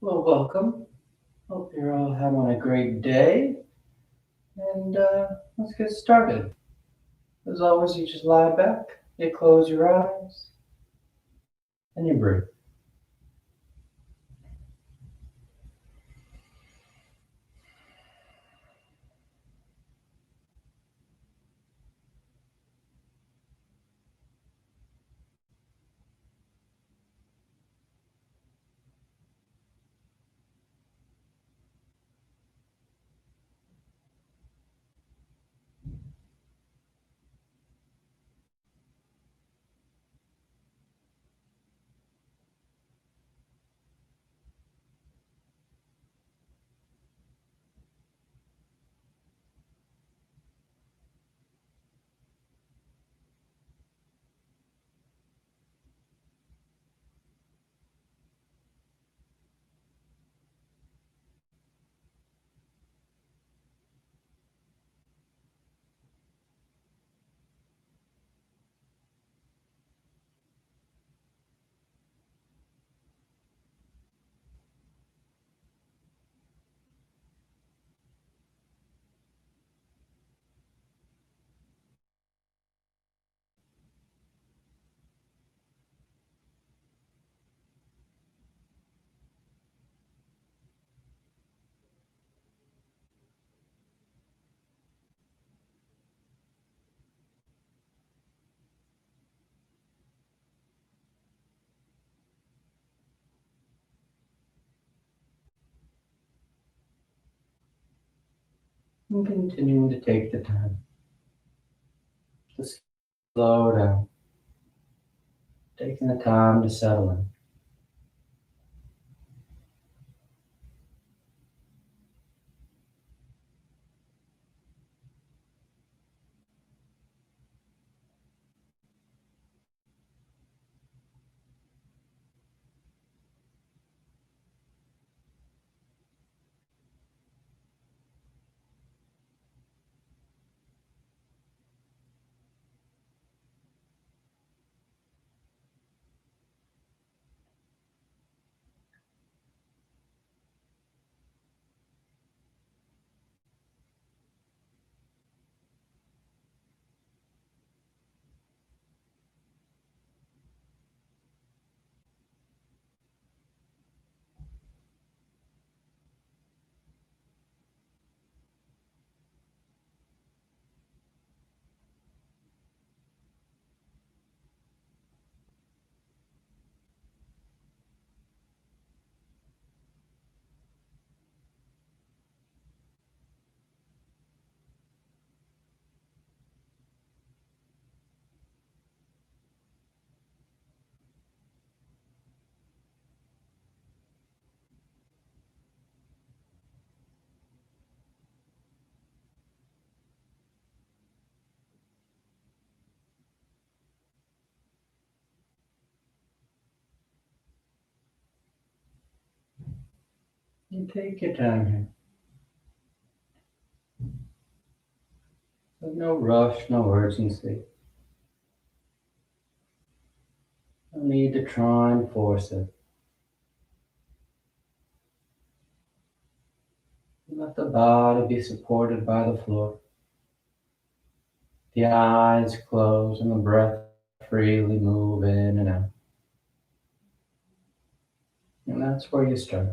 Well, welcome. Hope you're all having a great day. And let's get started. As always, you just lie back, you close your eyes, and you breathe. And continuing to take the time to slow down, taking the time to settle in. And take your time here. There's no rush, no urgency. No need to try and force it. Let the body be supported by the floor. The eyes close and the breath freely move in and out. And that's where you start.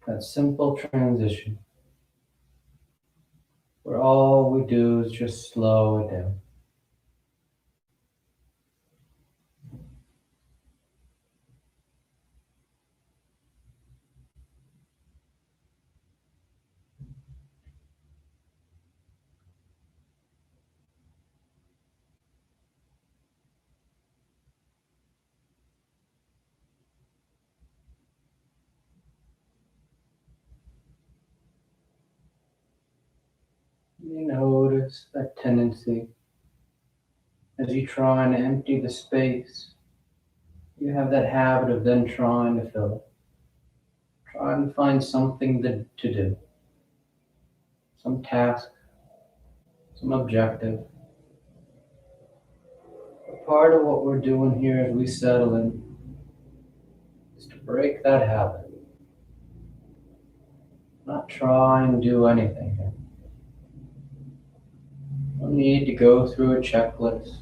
That simple transition where all we do is just slow it down. You notice that tendency as you try and empty the space. You have that habit of then trying to fill it, trying to find something to do, some task, some objective. But part of what we're doing here as we settle in break that habit. Not try and do anything here. No need to go through a checklist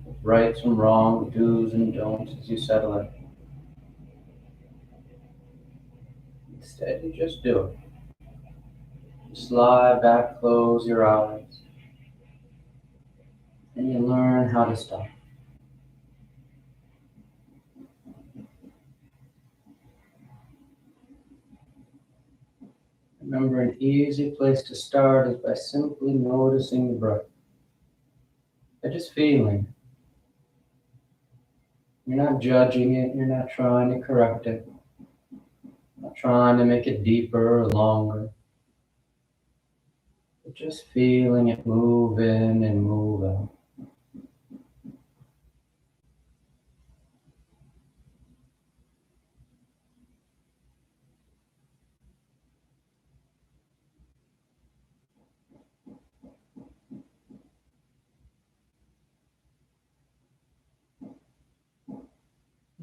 of rights and wrongs, do's and don'ts as you settle in. Instead, you just do it. Just lie back, close your eyes, and you learn how to stop. Remember, an easy place to start is by simply noticing the breath. By just feeling it. You're not judging it, you're not trying to correct it, not trying to make it deeper or longer. But just feeling it move in and move out.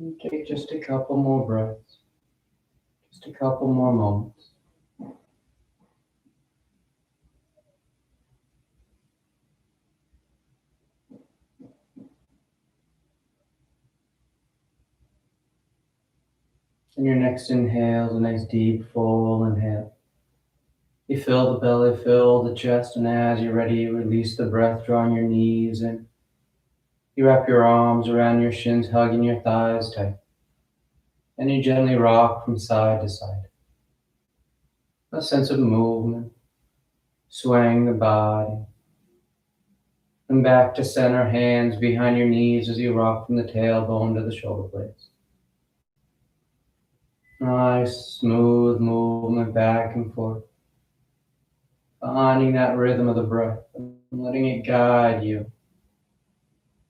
And take just a couple more breaths, just a couple more moments. And your next inhale is a nice deep full inhale. You fill the belly, fill the chest, and as you're ready, you release the breath, drawing your knees in. You wrap your arms around your shins, hugging your thighs tight. And you gently rock from side to side. A sense of movement, swaying the body. And back to center, hands behind your knees as you rock from the tailbone to the shoulder blades. Nice, smooth movement back and forth. Finding that rhythm of the breath and letting it guide you.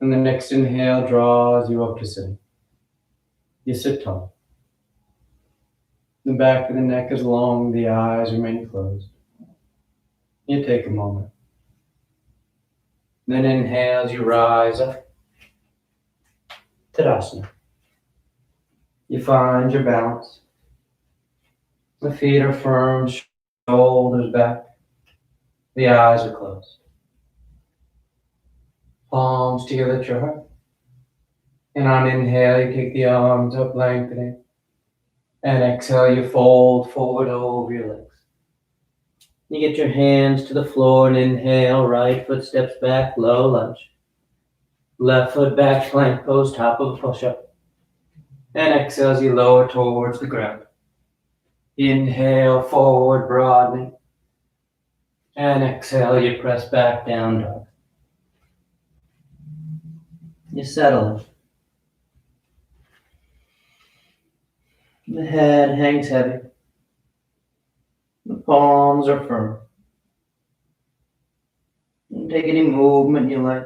And the next inhale draws you up to sitting. You sit tall. The back of the neck is long, the eyes remain closed. You take a moment. Then inhale as you rise up. Tadasana. You find your balance. The feet are firm, shoulders back. The eyes are closed. Palms together at your heart. And on inhale, you take the arms up, lengthening. And exhale, you fold forward over your legs. You get your hands to the floor and inhale, right foot steps back, low lunge. Left foot back, plank pose, top of a push-up. And exhale as you lower towards the ground. Inhale, forward, broadening. And exhale, you press back, down dog. You settle in. The head hangs heavy. The palms are firm. And take any movement you like.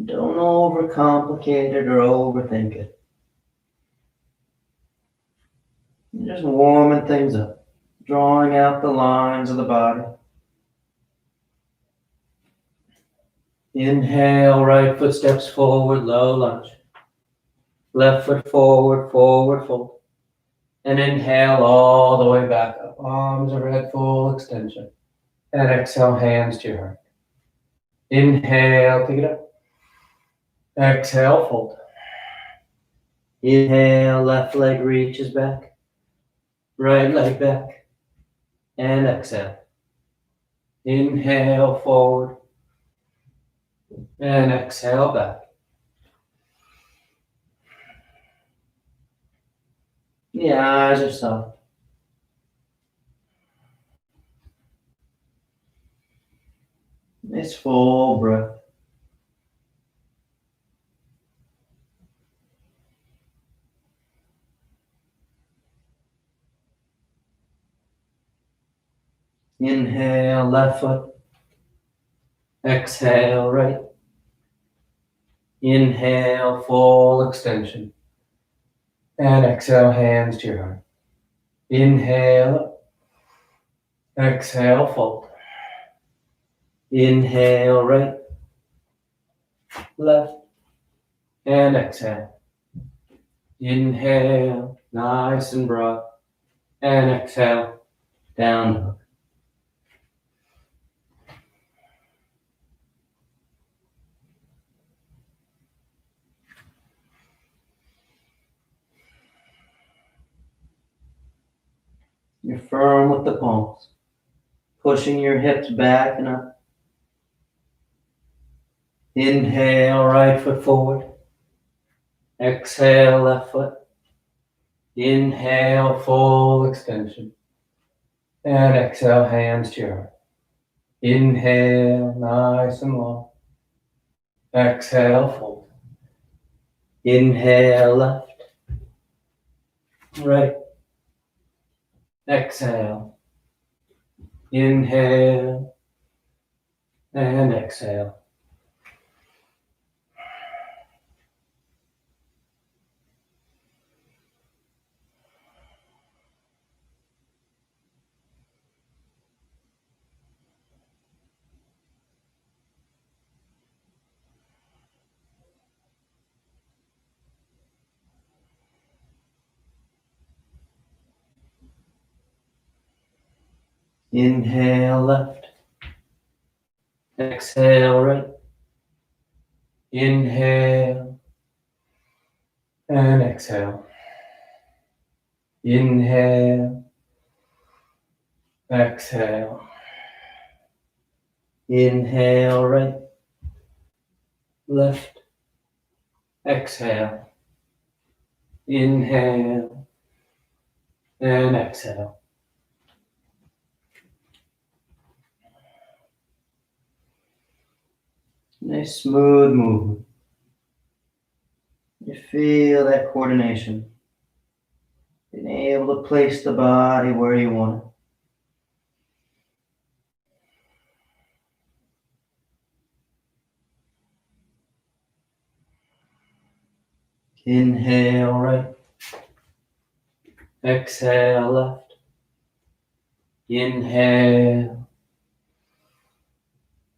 Don't overcomplicate it or overthink it. You're just warming things up, drawing out the lines of the body. Inhale, right foot steps forward, low lunge. Left foot forward, forward fold. And inhale all the way back up. Arms overhead, full extension. And exhale, hands to your heart. Inhale, pick it up. Exhale, fold. Inhale, left leg reaches back. Right leg back. And exhale. Inhale, forward. And exhale, back. The eyes are soft. Nice full breath. Inhale, left foot. Exhale, right. Inhale, full extension. And exhale, hands to your heart. Inhale. Exhale, fold. Inhale, right. Left. And exhale. Inhale, nice and broad. And exhale, down dog. You're firm with the palms, pushing your hips back and up. Inhale, right foot forward. Exhale, left foot. Inhale, full extension. And exhale, hands to your heart. Inhale, nice and long. Exhale, fold. Inhale, left. Right. Exhale. Inhale. And exhale. Inhale, left. Exhale, right. Inhale. And exhale. Inhale. Exhale. Inhale, right. Left. Exhale. Inhale. And exhale. Nice smooth movement. You feel that coordination. Being able to place the body where you want it. Inhale, right. Exhale, left. Inhale.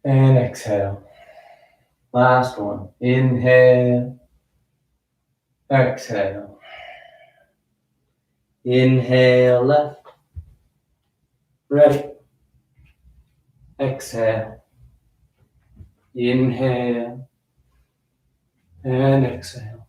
And exhale. Last one. Inhale. Exhale. Inhale, left. Right. Exhale. Inhale. And exhale.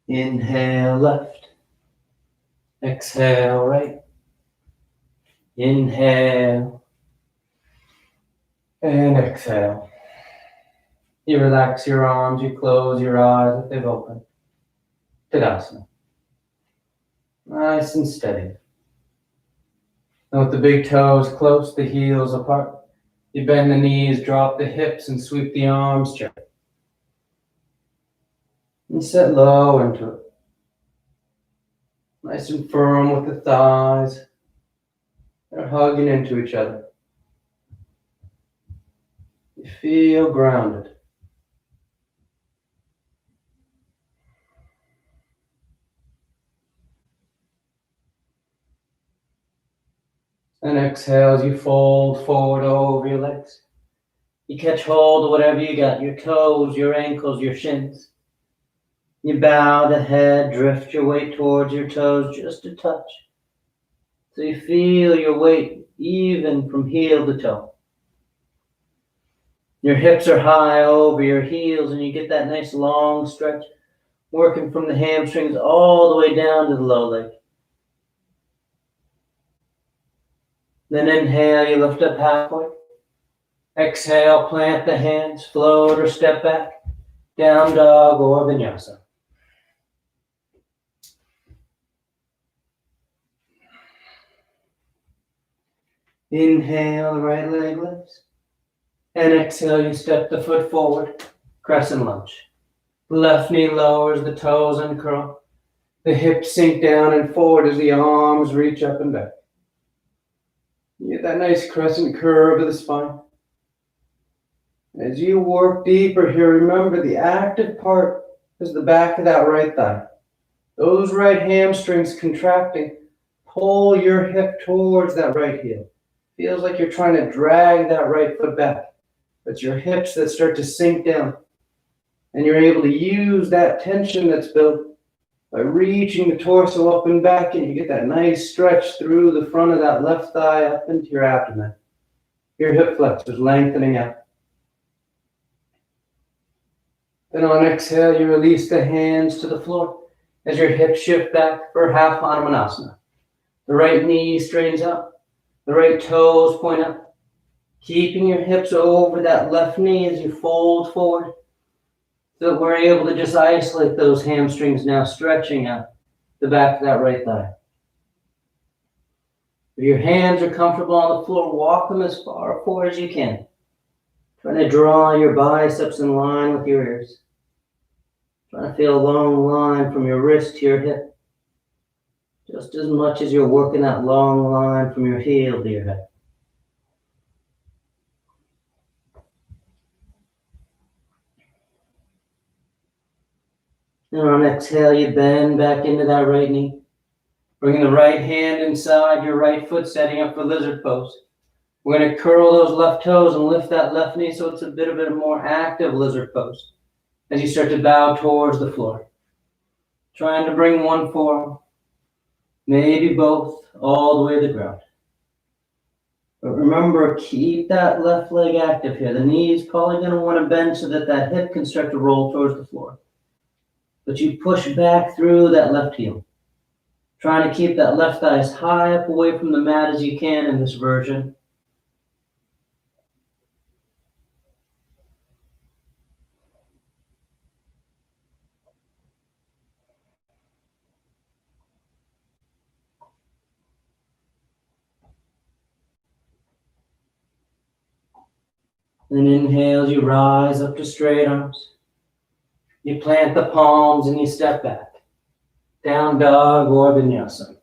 Inhale, left. Exhale, right. Inhale. And exhale. You relax your arms, you close your eyes if they've opened. Tadasana. Nice and steady. And with the big toes close, the heels apart. You bend the knees, drop the hips, and sweep the arms gently. And sit low into it. Nice and firm with the thighs. They're hugging into each other. You feel grounded. And exhale as you fold forward over your legs. You catch hold of whatever you got, your toes, your ankles, your shins. You bow the head, drift your weight towards your toes just a touch. So you feel your weight even from heel to toe. Your hips are high over your heels and you get that nice long stretch, working from the hamstrings all the way down to the low leg. Then inhale, you lift up halfway. Exhale, plant the hands, float or step back, down dog or vinyasa. Inhale, the right leg lifts. And exhale, you step the foot forward, crescent lunge. The left knee lowers, the toes uncurl. The hips sink down and forward as the arms reach up and back. You get that nice crescent curve of the spine. As you work deeper here, remember the active part is the back of that right thigh. Those right hamstrings contracting, pull your hip towards that right heel. Feels like you're trying to drag that right foot back. But your hips that start to sink down. And you're able to use that tension that's built by reaching the torso up and back, and you get that nice stretch through the front of that left thigh up into your abdomen. Your hip flexors lengthening out. Then on exhale, you release the hands to the floor as your hips shift back for half Hanumanasana. The right knee straightens up. The right toes point up. Keeping your hips over that left knee as you fold forward. So that we're able to just isolate those hamstrings now, stretching out the back of that right thigh. If your hands are comfortable on the floor, walk them as far forward as you can. Trying to draw your biceps in line with your ears. Trying to feel a long line from your wrist to your hip. Just as much as you're working that long line from your heel to your hip. And on exhale, you bend back into that right knee. Bringing the right hand inside your right foot, setting up for lizard pose. We're going to curl those left toes and lift that left knee so it's a bit of a more active lizard pose as you start to bow towards the floor. Trying to bring one forearm, maybe both, all the way to the ground. But remember, keep that left leg active here. The knee is probably going to want to bend so that that hip can start to roll towards the floor. But you push back through that left heel. Trying to keep that left thigh as high up away from the mat as you can in this version. Then inhale, you rise up to straight arms. You plant the palms and you step back. Down dog or vinyasa.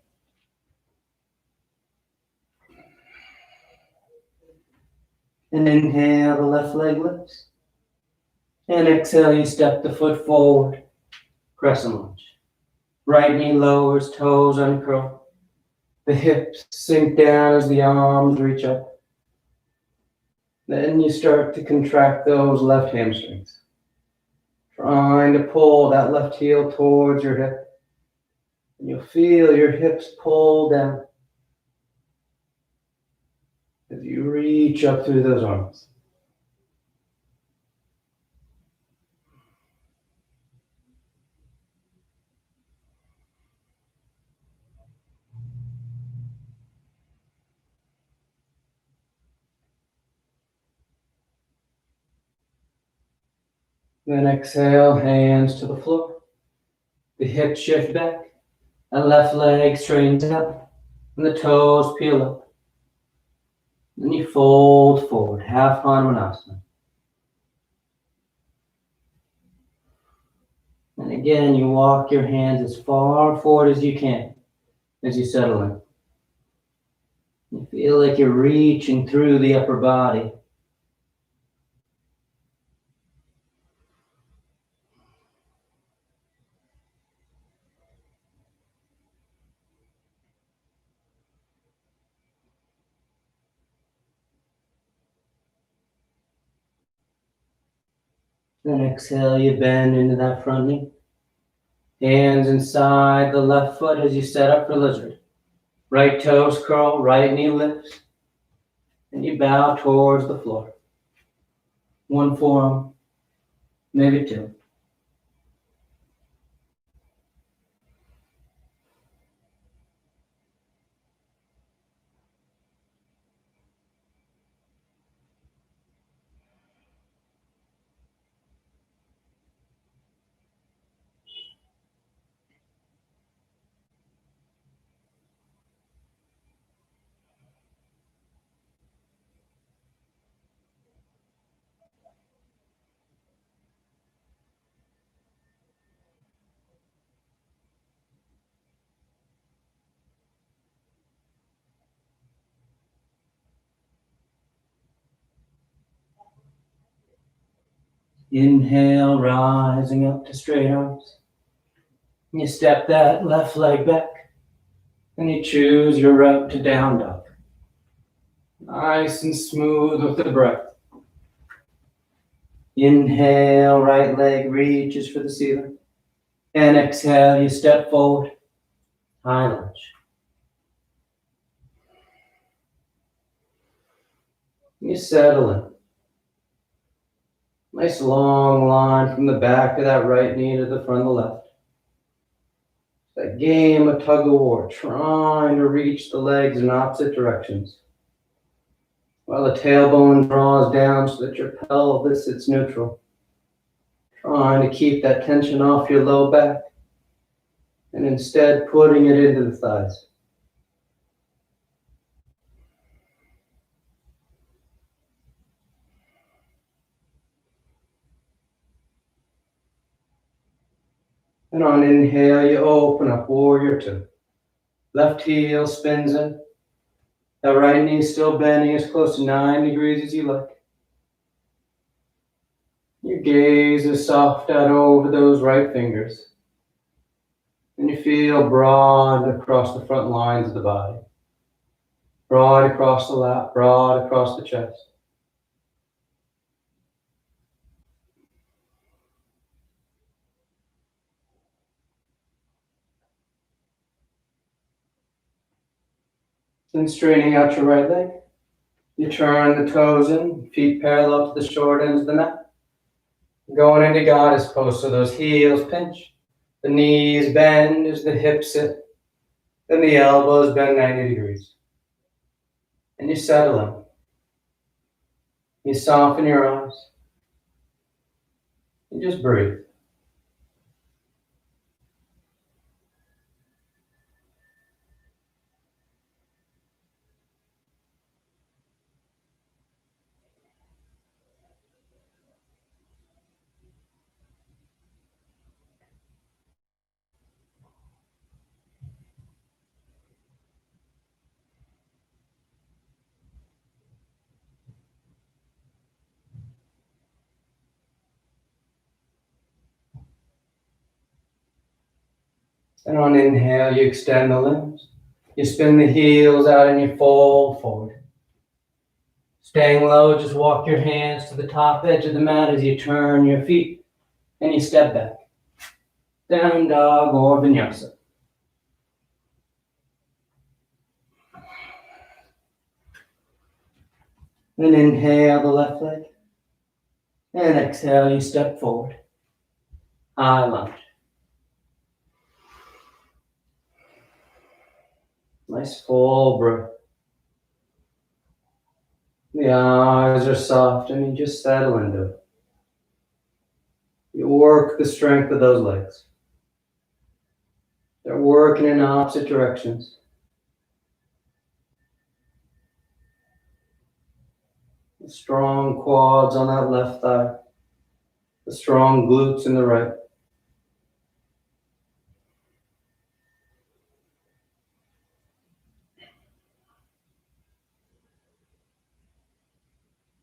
And inhale, the left leg lifts. And exhale, you step the foot forward. Crescent lunge. Right knee lowers, toes uncurl. The hips sink down as the arms reach up. Then you start to contract those left hamstrings. Trying to pull that left heel towards your hip. And you'll feel your hips pull down as you reach up through those arms. Then exhale, hands to the floor. The hips shift back. The left leg straightens up. And the toes peel up. Then you fold forward, half Hanumanasana. And again, you walk your hands as far forward as you can as you settle in. You feel like you're reaching through the upper body. Then exhale, you bend into that front knee. Hands inside the left foot as you set up for lizard. Right toes curl, right knee lifts. And you bow towards the floor. One forearm, maybe two. Inhale, rising up to straight arms. You step that left leg back, and you choose your route to down dog. Nice and smooth with the breath. Inhale, right leg reaches for the ceiling. And exhale, you step forward, high lunge. You settle in. Nice long line from the back of that right knee to the front of the left. That game of tug of war, trying to reach the legs in opposite directions. While the tailbone draws down so that your pelvis sits neutral. Trying to keep that tension off your low back. And instead putting it into the thighs. And on inhale, you open up, warrior two. Left heel spins in. That right knee still bending as close to 9 degrees as you like. Your gaze is soft out over those right fingers. And you feel broad across the front lines of the body. Broad across the lap, broad across the chest. Then straightening out your right leg. You turn the toes in, feet parallel to the short ends of the mat. Going into goddess pose, so those heels pinch. The knees bend as the hips sit. Then the elbows bend 90 degrees. And you settle in. You soften your eyes. You just breathe. And on inhale, you extend the limbs. You spin the heels out and you fold forward. Staying low, just walk your hands to the top edge of the mat as you turn your feet and you step back. Down dog or vinyasa. Then inhale the left leg. And exhale, you step forward. High lunge. Nice full breath. The eyes are soft and you just settle into it. You work the strength of those legs. They're working in opposite directions. The strong quads on that left thigh. The strong glutes in the right.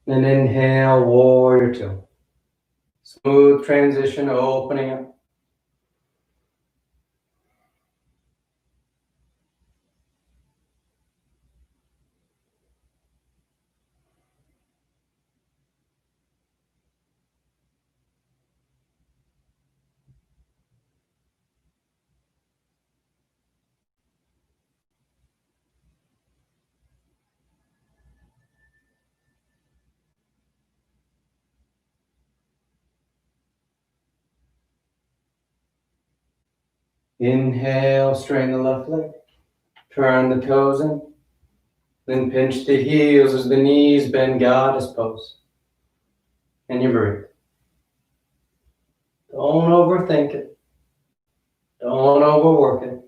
And inhale, warrior two. Smooth transition, opening up. Inhale, straighten the left leg. Turn the toes in. Then pinch the heels as the knees bend, goddess pose. And you breathe. Don't overthink it. Don't overwork it.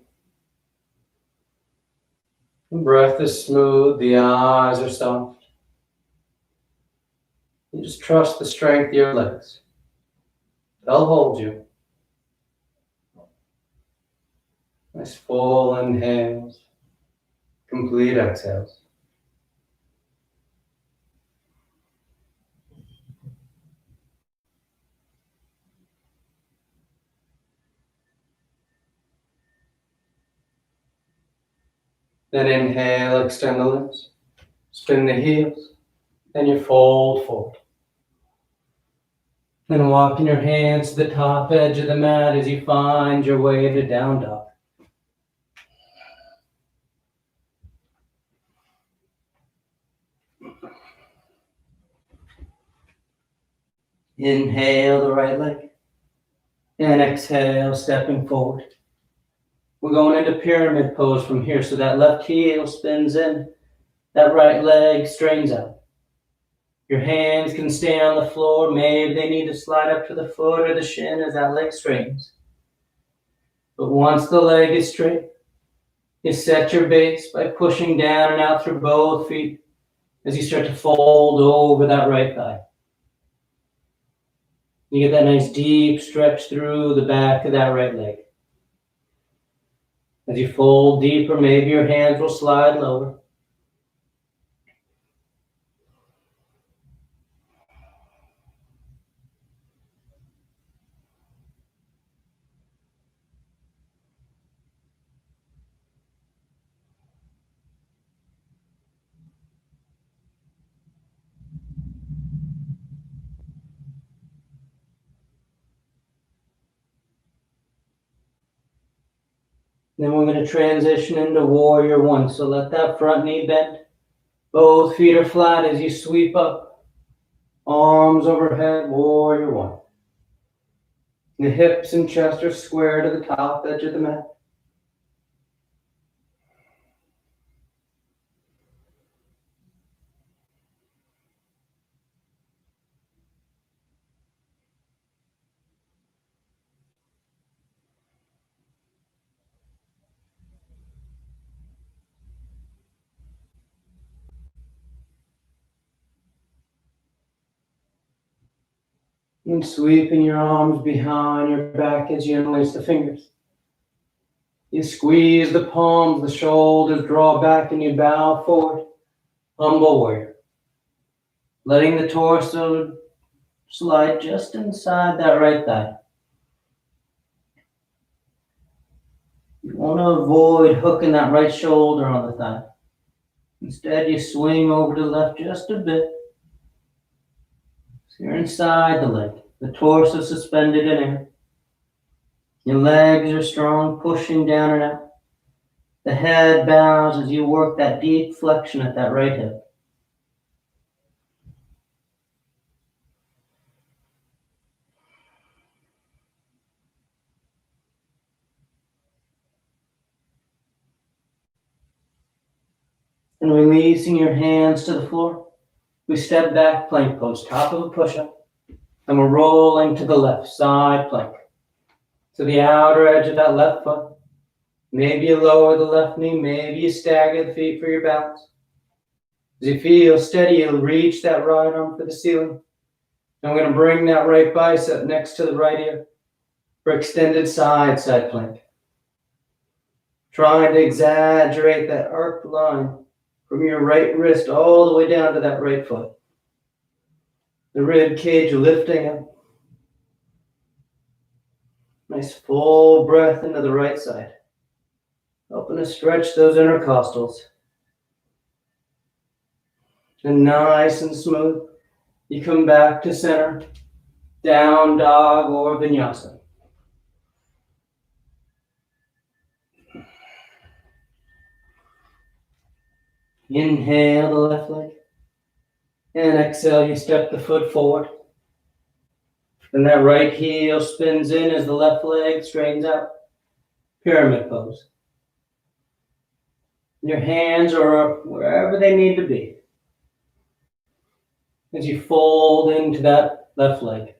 The breath is smooth, the eyes are soft. You just trust the strength of your legs. They'll hold you. Nice full inhales, complete exhales. Then inhale, extend the limbs. Spin the heels. Then you fold forward. Then walking your hands to the top edge of the mat as you find your way to down dog. Inhale the right leg. And exhale, stepping forward. We're going into pyramid pose from here. So that left heel spins in. That right leg straightens out. Your hands can stay on the floor. Maybe they need to slide up to the foot or the shin as that leg straightens. But once the leg is straight, you set your base by pushing down and out through both feet as you start to fold over that right thigh. You get that nice deep stretch through the back of that right leg. As you fold deeper, maybe your hands will slide lower. Then we're going to transition into warrior one. So let that front knee bend. Both feet are flat as you sweep up. Arms overhead, warrior one. The hips and chest are square to the top edge of the mat. And sweeping your arms behind your back as you interlace the fingers. You squeeze the palms, the shoulders draw back, and you bow forward. Humble warrior. Letting the torso slide just inside that right thigh. You want to avoid hooking that right shoulder on the thigh. Instead, you swing over to the left just a bit. So you're inside the leg. The torso suspended in air. Your legs are strong, pushing down and out. The head bows as you work that deep flexion at that right hip. And releasing your hands to the floor, we step back, plank pose, top of a push-up. And we're rolling to the left, side plank. To the outer edge of that left foot. Maybe you lower the left knee, maybe you stagger the feet for your balance. As you feel steady, you'll reach that right arm for the ceiling. And we're going to bring that right bicep next to the right ear for extended side plank. Trying to exaggerate that arc line from your right wrist all the way down to that right foot. The rib cage lifting up. Nice full breath into the right side. Helping to stretch those intercostals. And nice and smooth, you come back to center, down dog or vinyasa. Inhale the left leg. And exhale, you step the foot forward. Then that right heel spins in as the left leg straightens out. Pyramid pose. Your hands are up wherever they need to be. As you fold into that left leg.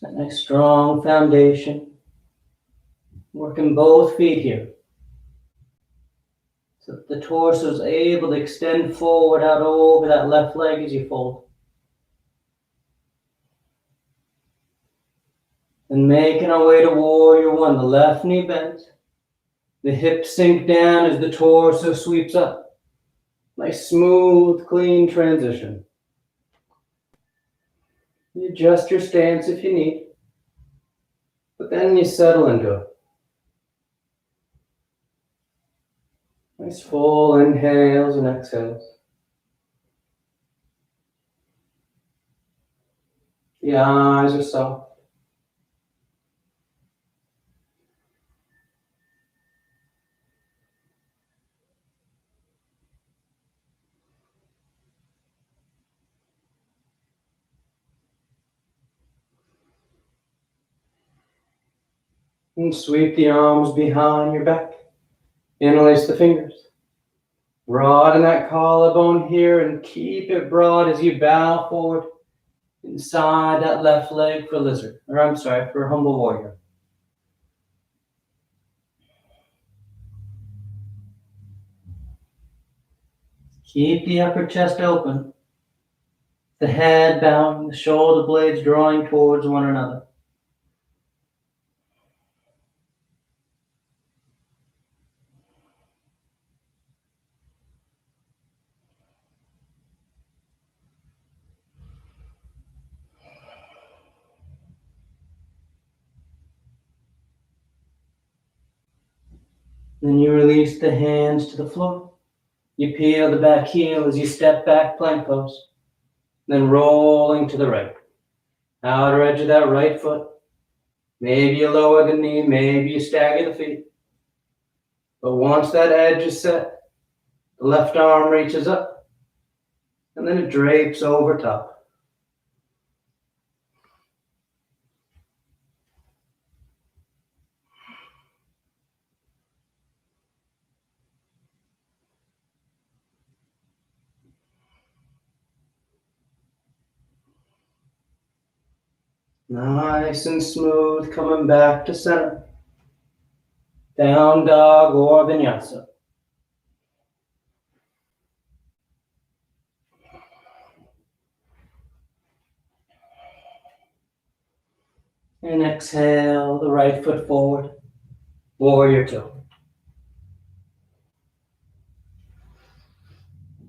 That nice strong foundation. Working both feet here. So that the torso is able to extend forward out over that left leg as you fold. And making our way to warrior one. The left knee bends. The hips sink down as the torso sweeps up. Nice, smooth, clean transition. You adjust your stance if you need, but then you settle into it. Nice full inhales and exhales. The eyes are soft. And sweep the arms behind your back. Interlace the fingers. Broaden that collarbone here and keep it broad as you bow forward inside that left leg for humble warrior. Keep the upper chest open, the head bowing, the shoulder blades drawing towards one another. Then you release the hands to the floor. You peel the back heel as you step back, plank pose. Then rolling to the right. Outer edge of that right foot. Maybe you lower the knee, maybe you stagger the feet. But once that edge is set, the left arm reaches up, and then it drapes over top. Nice and smooth, coming back to center. Down dog or vinyasa. And exhale the right foot forward. Warrior two.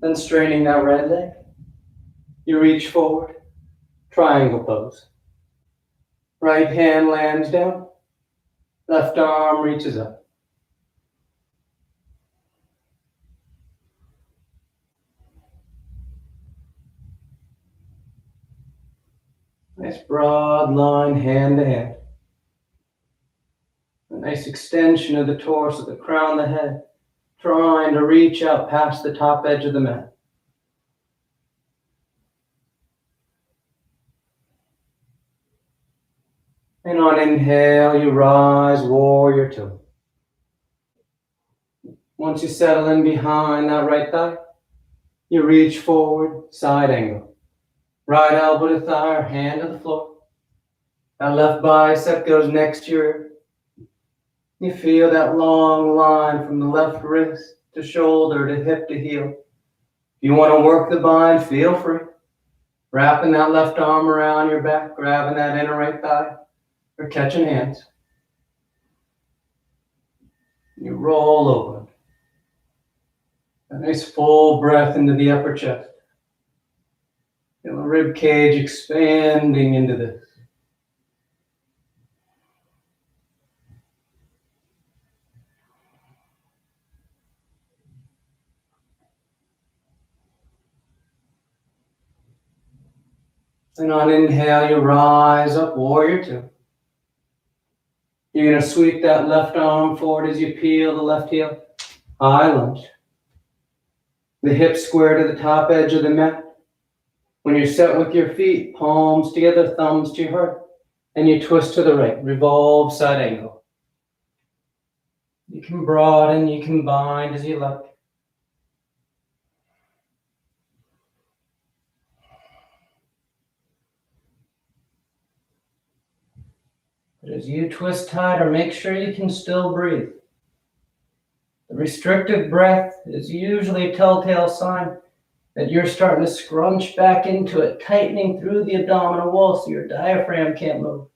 Then straightening that right leg. You reach forward. Triangle pose. Right hand lands down. Left arm reaches up. Nice broad line, hand to hand. A nice extension of the torso, the crown of the head, trying to reach out past the top edge of the mat. And on inhale, you rise, warrior two. Once you settle in behind that right thigh, you reach forward, side angle. Right elbow to thigh or hand to the floor. That left bicep goes next to your ear. You feel that long line from the left wrist to shoulder to hip to heel. If you want to work the bind, feel free. Wrapping that left arm around your back, grabbing that inner right thigh, or catching hands. You roll over. A nice full breath into the upper chest. Feel the rib cage expanding into this. And on inhale, you rise up, warrior two. You're going to sweep that left arm forward as you peel the left heel. High lunge. The hips square to the top edge of the mat. When you're set with your feet, palms together, thumbs to your heart, and you twist to the right, revolve side angle. You can broaden, you can bind as you like. But as you twist tighter, make sure you can still breathe. The restrictive breath is usually a telltale sign that you're starting to scrunch back into it, tightening through the abdominal wall so your diaphragm can't move.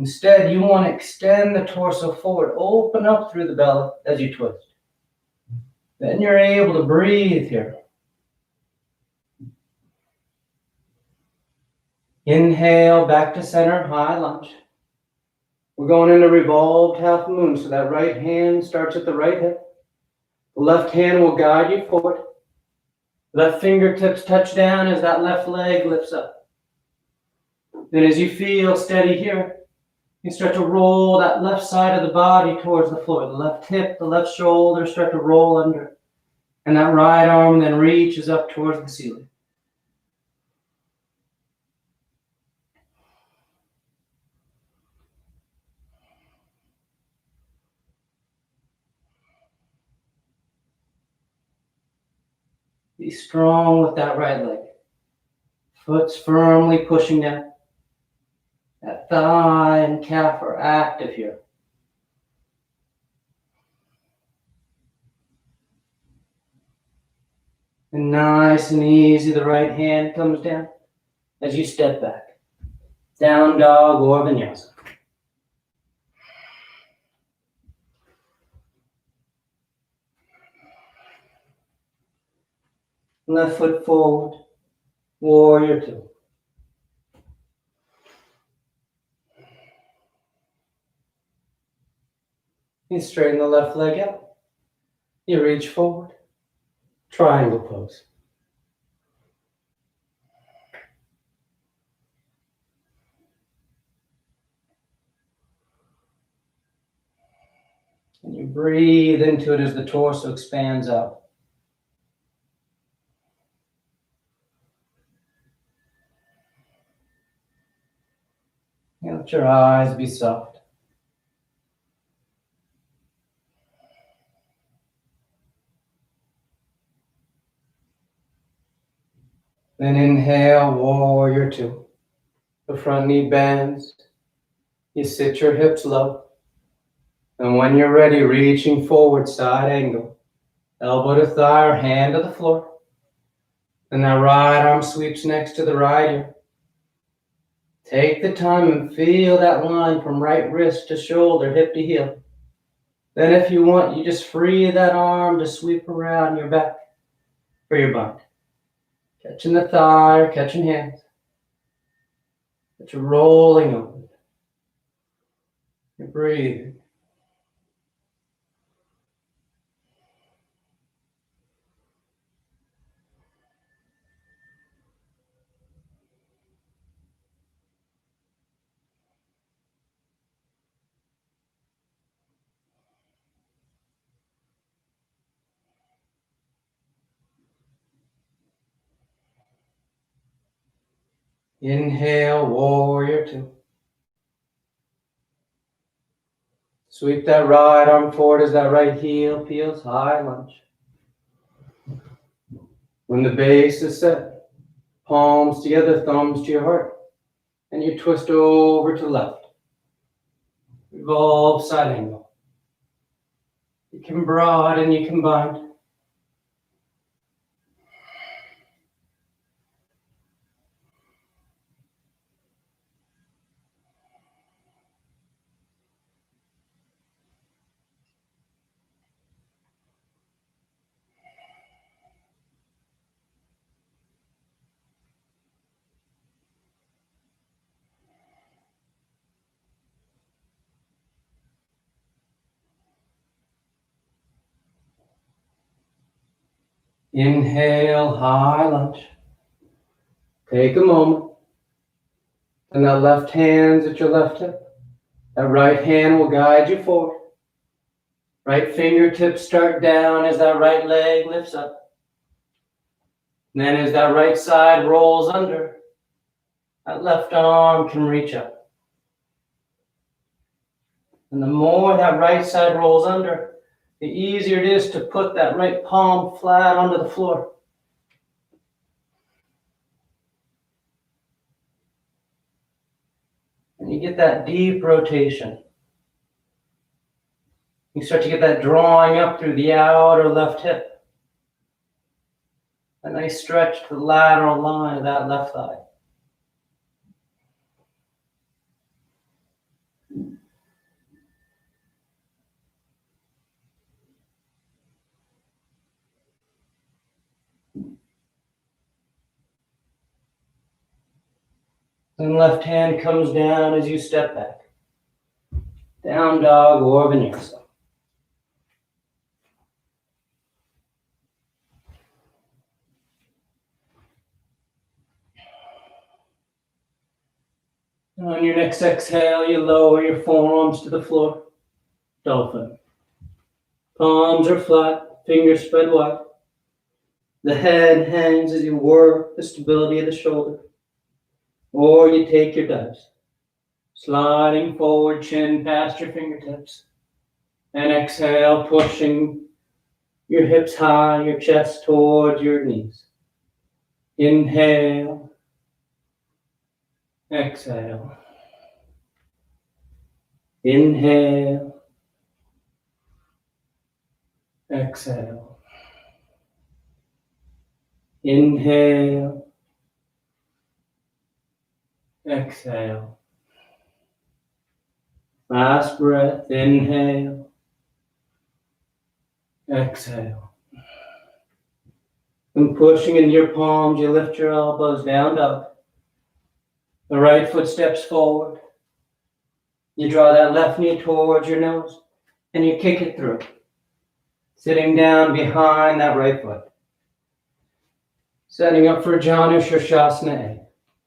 Instead, you want to extend the torso forward, open up through the belly as you twist. Then you're able to breathe here. Inhale, back to center, high lunge. We're going into revolved half moon, so that right hand starts at the right hip. The left hand will guide you forward. Left fingertips touch down as that left leg lifts up. Then as you feel steady here, you start to roll that left side of the body towards the floor. The left hip, the left shoulder start to roll under. And that right arm then reaches up towards the ceiling. Be strong with that right leg. Foot's firmly pushing down. That thigh and calf are active here. And nice and easy, the right hand comes down as you step back. Down dog or vinyasa. Left foot forward, warrior two. You straighten the left leg out. You reach forward, triangle pose. And you breathe into it as the torso expands out. Let your eyes be soft. Then inhale, warrior two. The front knee bends. You sit your hips low. And when you're ready, reaching forward, side angle. Elbow to thigh or hand to the floor. Then that right arm sweeps next to the right ear. Take the time and feel that line from right wrist to shoulder, hip to heel. Then if you want, you just free that arm to sweep around your back for your bind. Catching the thigh or catching hands. But you're rolling over. You're breathing. Inhale, warrior two. Sweep that right arm forward as that right heel peels, high lunge. When the base is set, palms together, thumbs to your heart, and you twist over to left. Revolve side angle. You can broaden, you can bind. Inhale, high lunge. Take a moment. And that left hand's at your left hip. That right hand will guide you forward. Right fingertips start down as that right leg lifts up. And then as that right side rolls under, that left arm can reach up. And the more that right side rolls under, the easier it is to put that right palm flat onto the floor. And you get that deep rotation. You start to get that drawing up through the outer left hip. A nice stretch to the lateral line of that left thigh. Then left hand comes down as you step back. Down dog or vinyasa. On your next exhale, you lower your forearms to the floor. Dolphin. Palms are flat, fingers spread wide. The head hangs as you work the stability of the shoulder. Or you take your dives. Sliding forward, chin past your fingertips. And exhale, pushing your hips high, your chest towards your knees. Inhale. Exhale. Inhale. Exhale. Inhale. Exhale. Last breath. Inhale. Exhale. And pushing into your palms, you lift your elbows down dog. The right foot steps forward. You draw that left knee towards your nose and you kick it through. Sitting down behind that right foot. Setting up for Janu Shirshasana A.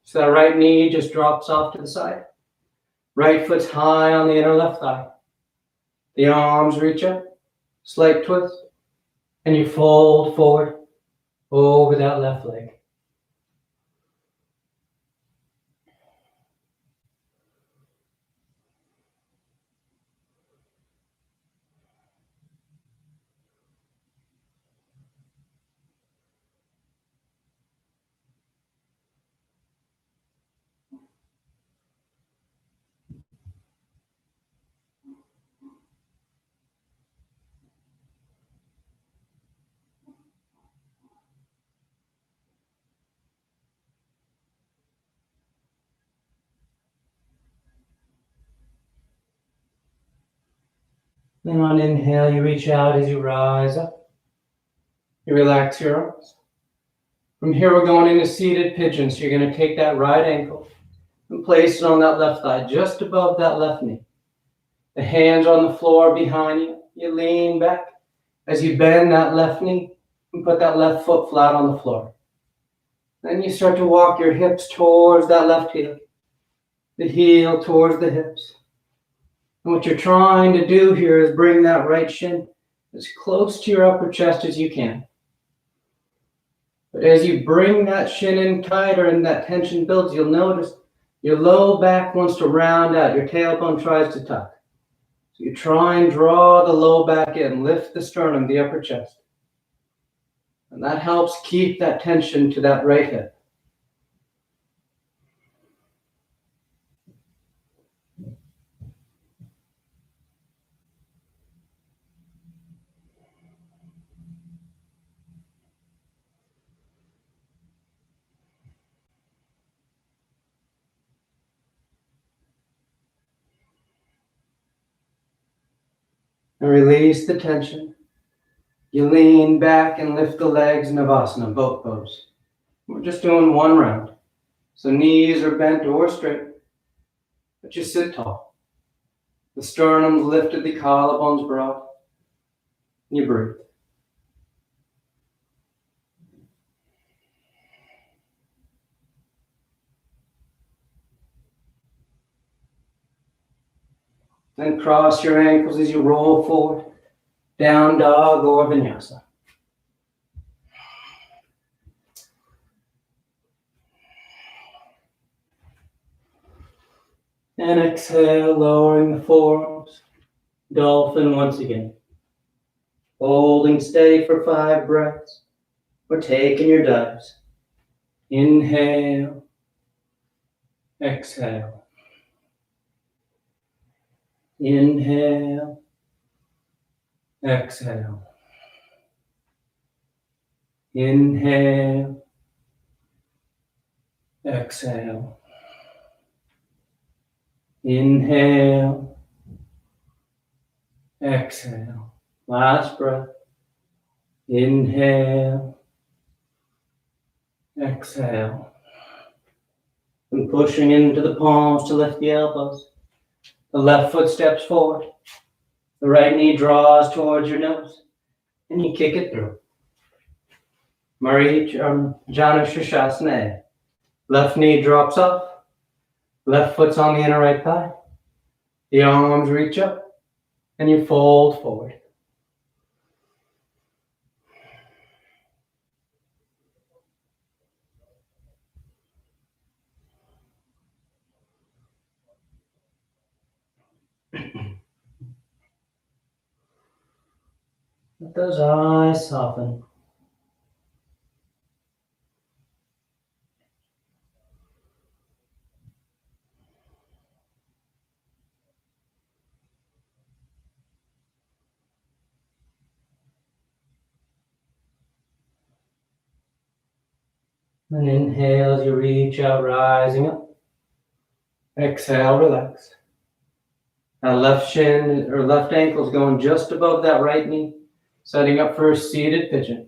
So that right knee just drops off to the side. Right foot's high on the inner left thigh. The arms reach up, slight twist, and you fold forward over that left leg. Then on inhale, you reach out as you rise up. You relax your arms. From here, we're going into seated pigeon. So you're going to take that right ankle and place it on that left thigh, just above that left knee. The hands on the floor behind you. You lean back as you bend that left knee and put that left foot flat on the floor. Then you start to walk your hips towards that left heel, the heel towards the hips. And what you're trying to do here is bring that right shin as close to your upper chest as you can. But as you bring that shin in tighter and that tension builds, you'll notice your low back wants to round out. Your tailbone tries to tuck. So you try and draw the low back in, lift the sternum, the upper chest. And that helps keep that tension to that right hip. And release the tension. You lean back and lift the legs, Navasana, both pose. We're just doing one round. So knees are bent or straight, but you sit tall. The sternum's lifted, the collarbone's broad. You breathe. Then cross your ankles as you roll forward. Down dog or vinyasa. And exhale, lowering the forearms. Dolphin once again. Holding steady for 5 breaths. Or taking your dives. Inhale. Exhale. Inhale. Exhale. Inhale. Exhale. Inhale. Exhale. Last breath. Inhale. Exhale. And pushing into the palms to lift the elbows. The left foot steps forward. The right knee draws towards your nose. And you kick it through. Janu Shirshasana. Left knee drops off. Left foot's on the inner right thigh. The arms reach up. And you fold forward. Let those eyes soften. And inhale as you reach out, rising up. Exhale, relax. Now left shin or left ankle is going just above that right knee, setting up for a seated pigeon.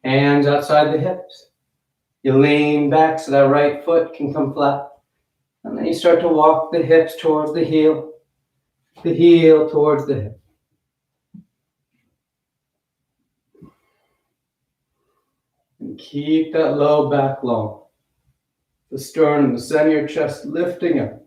Hands outside the hips. You lean back so that right foot can come flat. And then you start to walk the hips towards the heel towards the hip. And keep that low back long. The sternum, the center of your chest lifting up.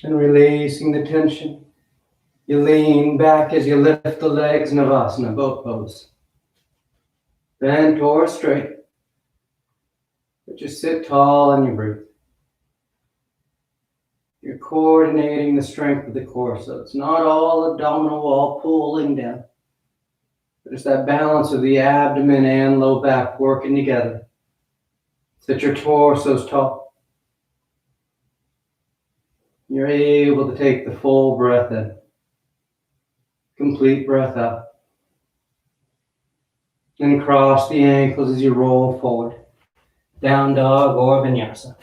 And releasing the tension. You lean back as you lift the legs, Navasana, both pose. Bend or straight. But just sit tall and you breathe. You're coordinating the strength of the core, so it's not all abdominal wall pulling down. But it's that balance of the abdomen and low back working together. So that your torso's tall. You're able to take the full breath in. Complete breath out. And cross the ankles as you roll forward. Down dog or vinyasa.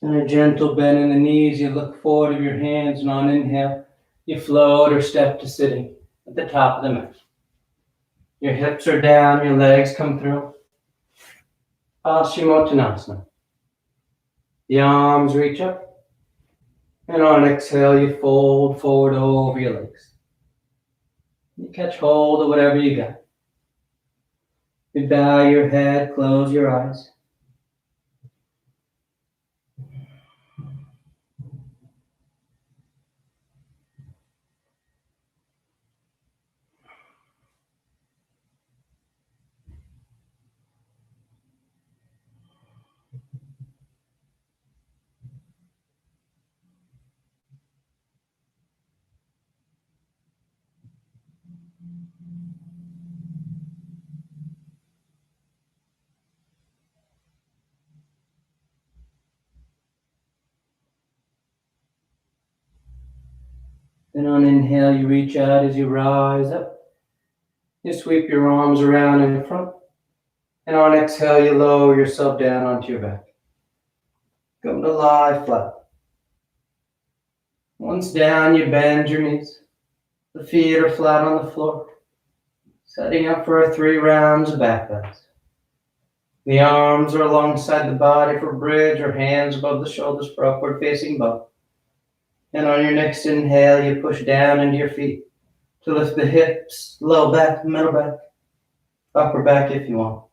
And a gentle bend in the knees, you look forward of your hands, and on inhale, you float or step to sitting at the top of the mat. Your hips are down, your legs come through. Paschimottanasana. The arms reach up, and on exhale, you fold forward over your legs. You catch hold of whatever you got. You bow your head, close your eyes. Then on inhale, you reach out as you rise up. You sweep your arms around in front. And on exhale, you lower yourself down onto your back. Come to lie flat. Once down, you bend your knees. The feet are flat on the floor. Setting up for 3 rounds of back bends. The arms are alongside the body for bridge or hands above the shoulders for upward facing bow. And on your next inhale, you push down into your feet to lift the hips, low back, middle back, upper back if you want.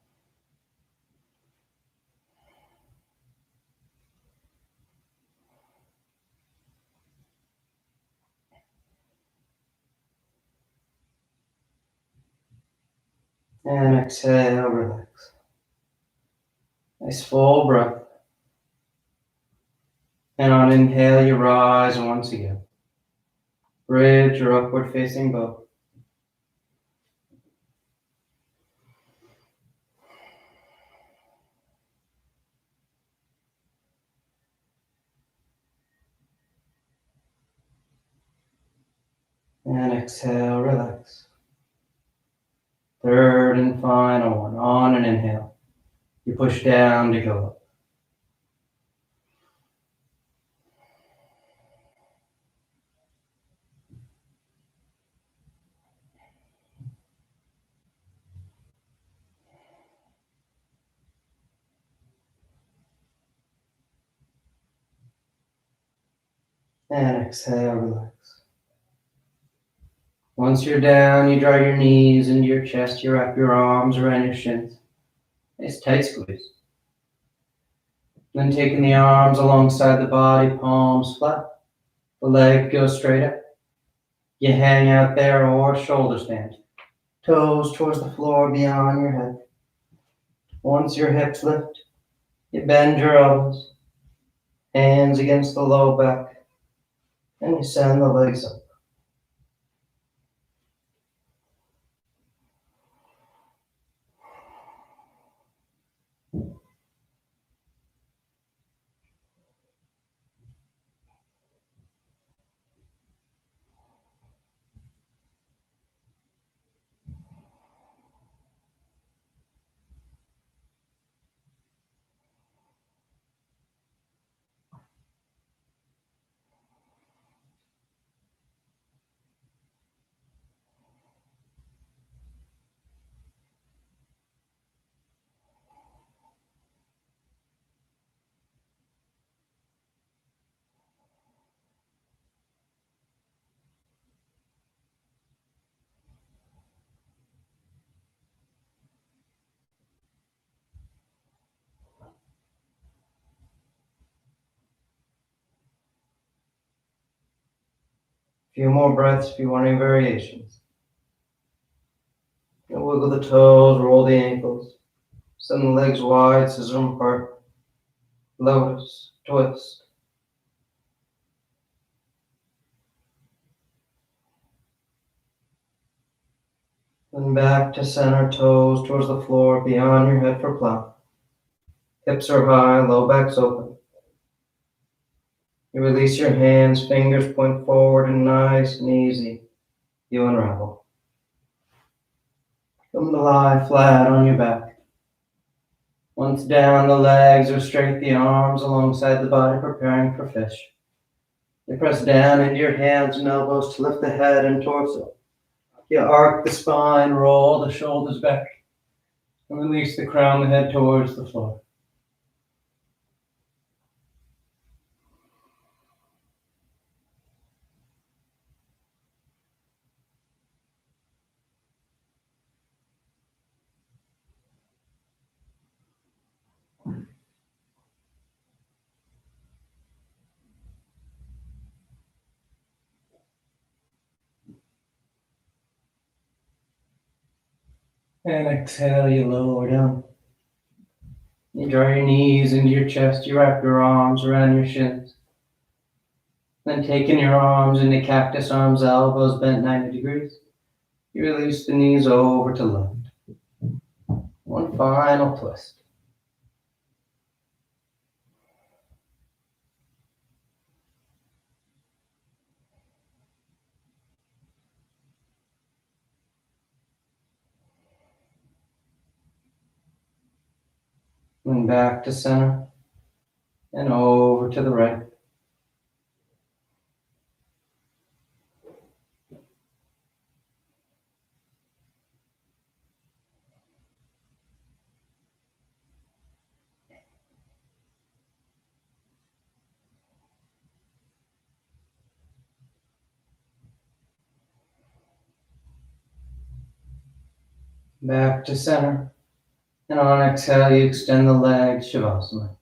And exhale, relax. Nice full breath. And on inhale, you rise once again. Bridge or upward facing bow. And exhale, relax. Third and final one. On an inhale. You push down to go up. And exhale, relax. Once you're down, you draw your knees into your chest. You wrap your arms around your shins. Nice tight squeeze. Then taking the arms alongside the body, palms flat. The leg goes straight up. You hang out there or shoulder stand. Toes towards the floor beyond your head. Once your hips lift, you bend your elbows. Hands against the low back. And you send the legs up. A few more breaths if you want any variations. And wiggle the toes, roll the ankles. Send the legs wide, scissor them apart. Lotus, twist. Then back to center, toes towards the floor, beyond your head for plow. Hips are high, low back's open. You release your hands, fingers point forward, and nice and easy, you unravel. Come to lie flat on your back. Once down, the legs are straight, the arms alongside the body, preparing for fish. You press down into your hands and elbows to lift the head and torso. You arc the spine, roll the shoulders back, and release the crown of the head towards the floor. And exhale, you lower down. You draw your knees into your chest, you wrap your arms around your shins. Then taking your arms into cactus arms, elbows bent 90 degrees. You release the knees over to left. One final twist. And back to center. And over to the right. Back to center. And on exhale, you extend the legs, Shavasana.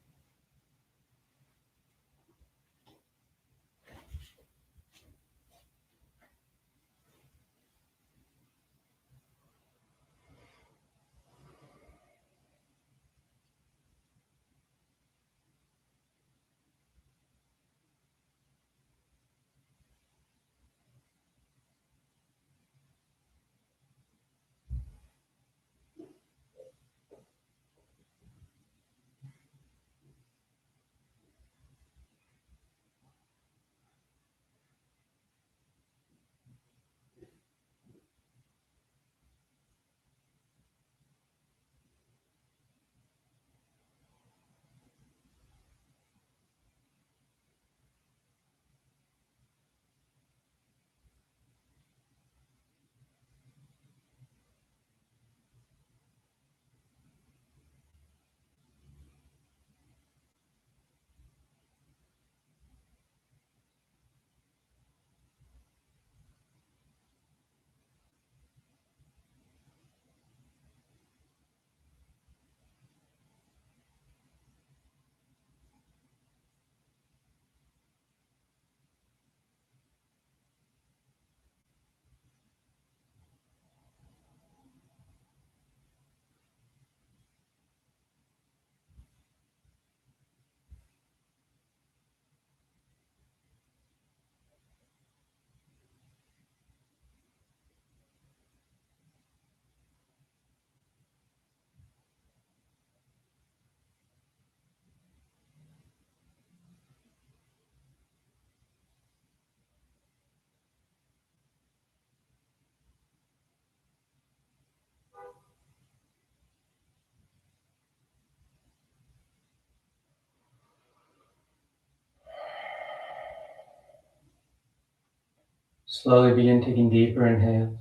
Slowly begin taking deeper inhales,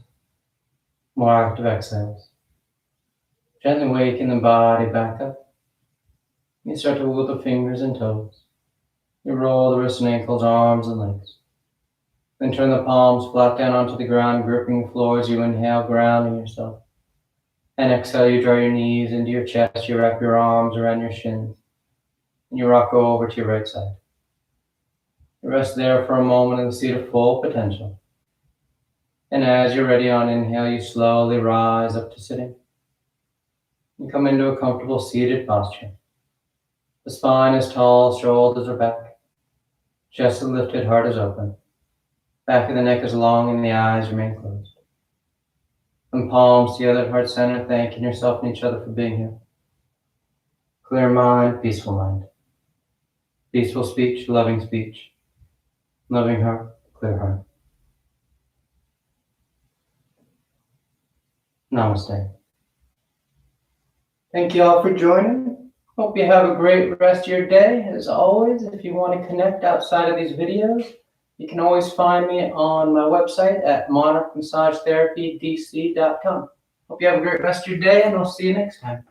more active exhales. Gently waking the body back up. You start to wiggle the fingers and toes. You roll the wrists and ankles, arms and legs. Then turn the palms flat down onto the ground, gripping the floor as you inhale, grounding yourself. And exhale, you draw your knees into your chest, you wrap your arms around your shins, and you rock over to your right side. You rest there for a moment in the seat of full potential. And as you're ready on inhale, you slowly rise up to sitting. You come into a comfortable seated posture. The spine is tall, shoulders are back. Chest is lifted, heart is open. Back of the neck is long and the eyes remain closed. And palms together at heart center, thanking yourself and each other for being here. Clear mind, peaceful mind. Peaceful speech, loving speech. Loving heart, clear heart. Namaste. Thank you all for joining. Hope you have a great rest of your day. As always, if you want to connect outside of these videos, you can always find me on my website at monarchmassagetherapydc.com. Hope you have a great rest of your day, and I'll see you next time.